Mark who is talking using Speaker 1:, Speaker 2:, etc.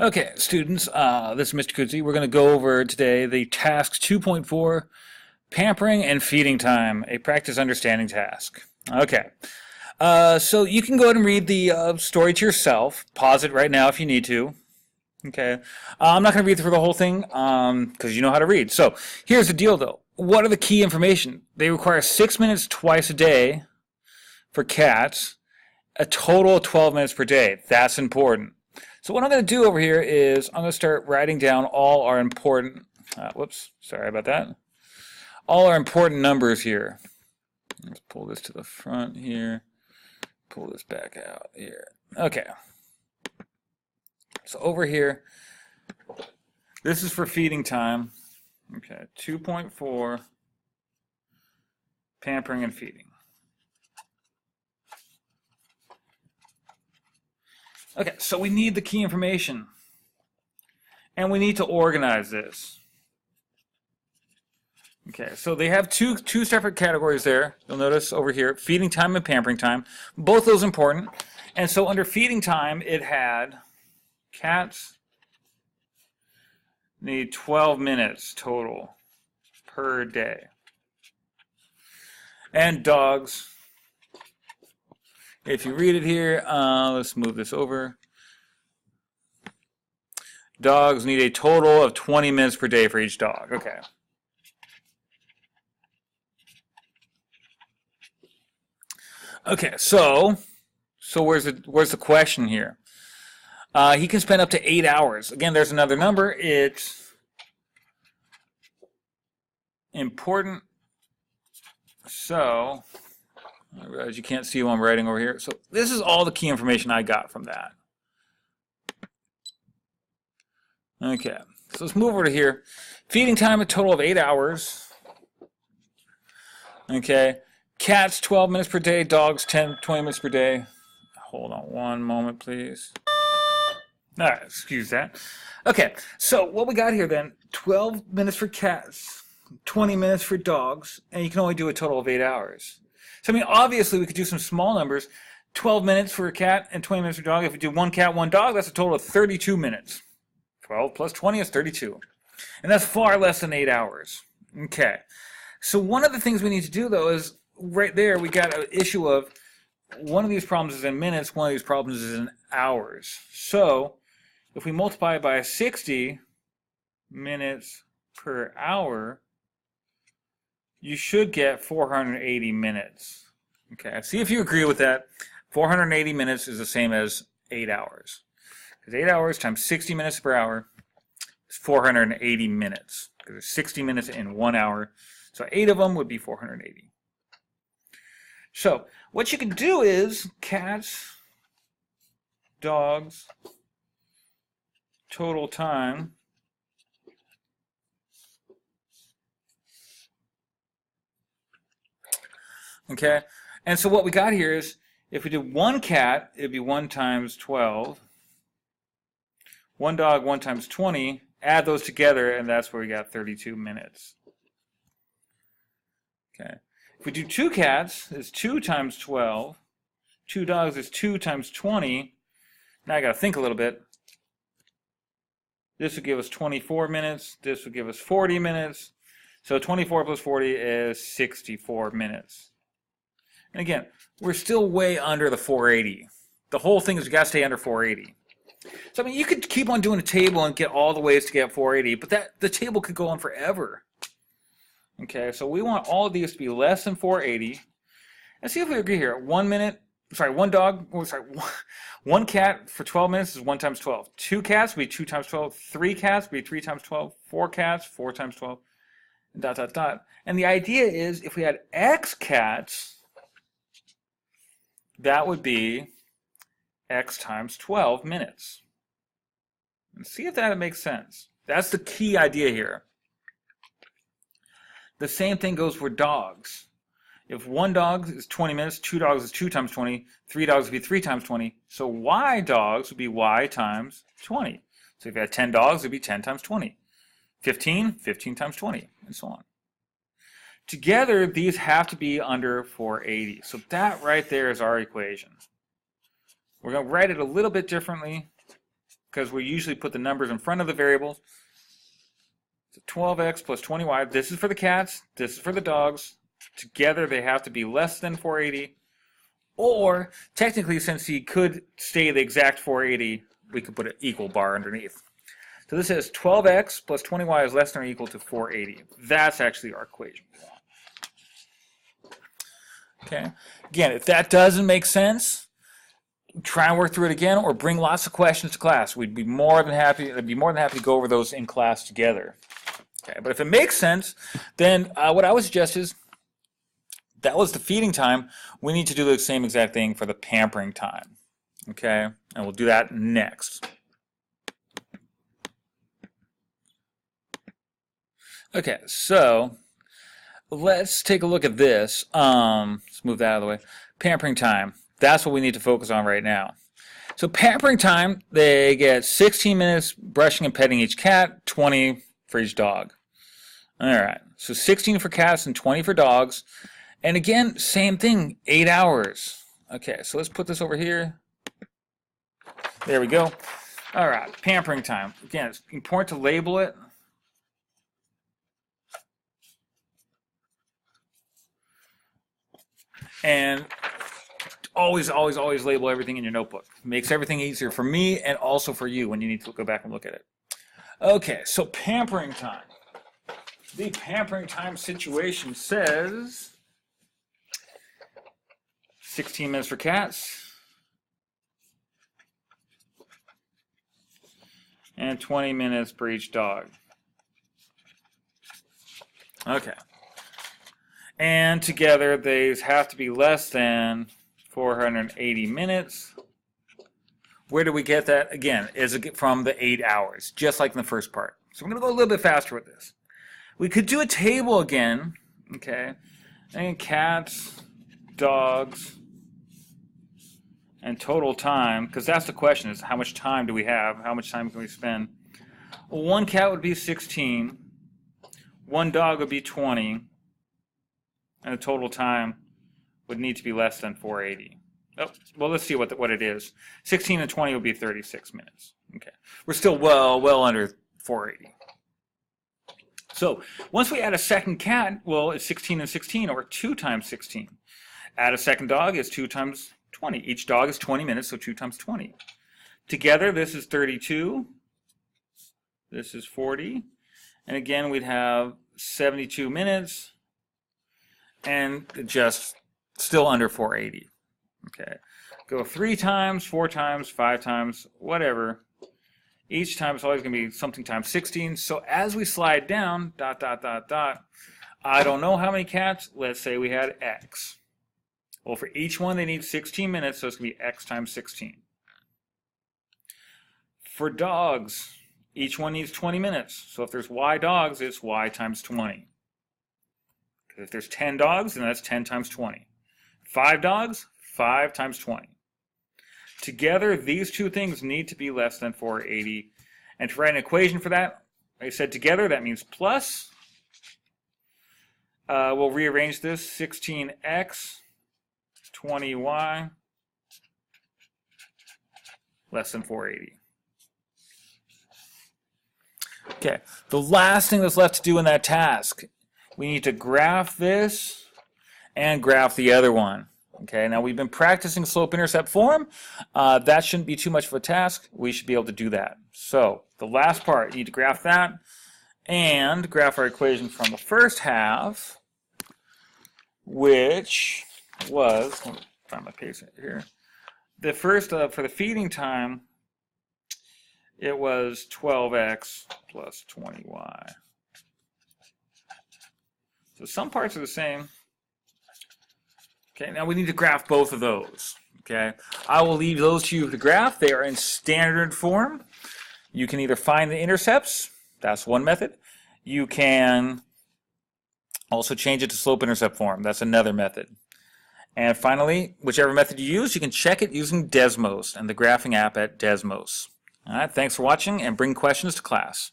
Speaker 1: Okay, students, this is Mr. Kutzi. We're going to go over today the task 2.4, Pampering and Feeding Time, a practice understanding task. Okay, so you can go ahead and read the story to yourself. Pause it right now if you need to. Okay, I'm not going to read through the whole thing because you know how to read. So here's the deal, though. What are the key information? They require 6 minutes twice a day for cats, a total of 12 minutes per day. That's important. So what I'm going to do over here is I'm going to start writing down all our important, whoops, sorry about that, all our important numbers here. Let's pull this to the front here, pull this back out here. Okay, so over here, this is for feeding time. Okay, 2.4, pampering and feeding. Okay, so we need the key information, and we need to organize this. Okay, so they have two separate categories there. You'll notice over here, feeding time and pampering time. Both those important. And so under feeding time, it had cats need 12 minutes total per day. And dogs, if you read it here, let's move this over. Dogs need a total of 20 minutes per day for each dog. Okay. Okay, so where's the question here? He can spend up to 8 hours. Again, there's another number. It's important. So I realize you can't see what I'm writing over here. So this is all the key information I got from that. Okay, so let's move over to here. Feeding time, a total of 8 hours. Okay, cats 12 minutes per day, dogs 20 minutes per day. Hold on one moment, please. All right, excuse that. Okay, so what we got here then, 12 minutes for cats, 20 minutes for dogs, and you can only do a total of 8 hours. So, I mean, obviously, we could do some small numbers. 12 minutes for a cat and 20 minutes for a dog. If we do one cat, one dog, that's a total of 32 minutes. 12 plus 20 is 32. And that's far less than 8 hours. Okay. So one of the things we need to do, though, is right there we got an issue of one of these problems is in minutes, one of these problems is in hours. So if we multiply it by 60 minutes per hour, you should get 480 minutes. Okay, see if you agree with that. 480 minutes is the same as 8 hours. Because 8 hours times 60 minutes per hour is 480 minutes. Because there's 60 minutes in 1 hour. So 8 of them would be 480. So what you can do is cats, dogs, total time, okay, and so what we got here is if we do one cat, it'd be 1 times 12. One dog, 1 times 20. Add those together, and that's where we got 32 minutes. Okay. If we do 2 cats, it's 2 times 12. 2 dogs is 2 times 20. Now I got to think a little bit. This would give us 24 minutes. This would give us 40 minutes. So 24 plus 40 is 64 minutes. And again, we're still way under the 480. The whole thing is we got to stay under 480. So I mean, you could keep on doing a table and get all the ways to get 480, but the table could go on forever. Okay, so we want all of these to be less than 480. Let's see if we agree here. 1 minute, sorry, one dog, oh, sorry, one cat for 12 minutes is 1 times 12. 2 cats would be 2 times 12. 3 cats would be 3 times 12. 4 cats, 4 times 12, dot, dot, dot. And the idea is if we had X cats, that would be X times 12 minutes. And see if that makes sense. That's the key idea here. The same thing goes for dogs. If 1 dog is 20 minutes, 2 dogs is 2 times 20, 3 dogs would be 3 times 20. So Y dogs would be Y times 20. So if you had 10 dogs, it would be 10 times 20. 15, 15 times 20, and so on. Together, these have to be under 480. So that right there is our equation. We're going to write it a little bit differently. because we usually put the numbers in front of the variables. So 12x plus 20y. This is for the cats. This is for the dogs. Together, they have to be less than 480. Or, technically, since he could stay the exact 480, we could put an equal bar underneath. So this says 12x plus 20y is less than or equal to 480. That's actually our equation. Okay. Again, if that doesn't make sense, try and work through it again, or bring lots of questions to class. We'd be more than happy. I'd be more than happy to go over those in class together. Okay. But if it makes sense, then what I would suggest is that was the feeding time. We need to do the same exact thing for the pampering time. Okay, and we'll do that next. Okay, so let's take a look at this. Let's move that out of the way. Pampering time. That's what we need to focus on right now. So pampering time, they get 16 minutes brushing and petting each cat, 20 for each dog. All right, so 16 for cats and 20 for dogs. And again, same thing, 8 hours. Okay, so let's put this over here. There we go. All right, pampering time. Again, it's important to label it. And always label everything in your notebook. Makes everything easier for me and also for you when you need to go back and look at it. Okay, so pampering time. The pampering time situation says 16 minutes for cats and 20 minutes for each dog. Okay. And together they have to be less than 480 minutes. Where do we get that? Again, is it from the 8 hours, just like in the first part. So we're going to go a little bit faster with this. We could do a table again, okay? And cats, dogs, and total time, because that's the question, is how much time do we have? How much time can we spend? Well, one cat would be 16. One dog would be 20. And the total time would need to be less than 480. Oh, well, let's see what it is. 16 and 20 would be 36 minutes. Okay, we're still well under 480. So once we add a second cat, well, it's 16 and 16, or 2 times 16. Add a second dog is 2 times 20. Each dog is 20 minutes, so 2 times 20. Together, this is 32. This is 40. And again, we'd have 72 minutes. And just still under 480. Okay. Go 3 times, 4 times, 5 times, whatever. Each time is always going to be something times 16. So as we slide down, ... I don't know how many cats. Let's say we had X. Well, for each one, they need 16 minutes, so it's going to be X times 16. For dogs, each one needs 20 minutes. So if there's Y dogs, it's Y times 20. If there's 10 dogs, then that's 10 times 20. 5 dogs, 5 times 20. Together, these two things need to be less than 480. And to write an equation for that, like I said together, that means plus. We'll rearrange this, 16x, 20y, less than 480. Okay, the last thing that's left to do in that task, we need to graph this and graph the other one. Okay, now we've been practicing slope-intercept form. That shouldn't be too much of a task. We should be able to do that. So the last part, you need to graph that and graph our equation from the first half, which was, let me find my page here. The first, for the feeding time, it was 12x plus 20y. So some parts are the same. Okay, now we need to graph both of those. Okay, I will leave those to you to graph. They are in standard form. You can either find the intercepts. That's one method. You can also change it to slope-intercept form. That's another method. And finally, whichever method you use, you can check it using Desmos and the graphing app at Desmos. All right, thanks for watching, and bring questions to class.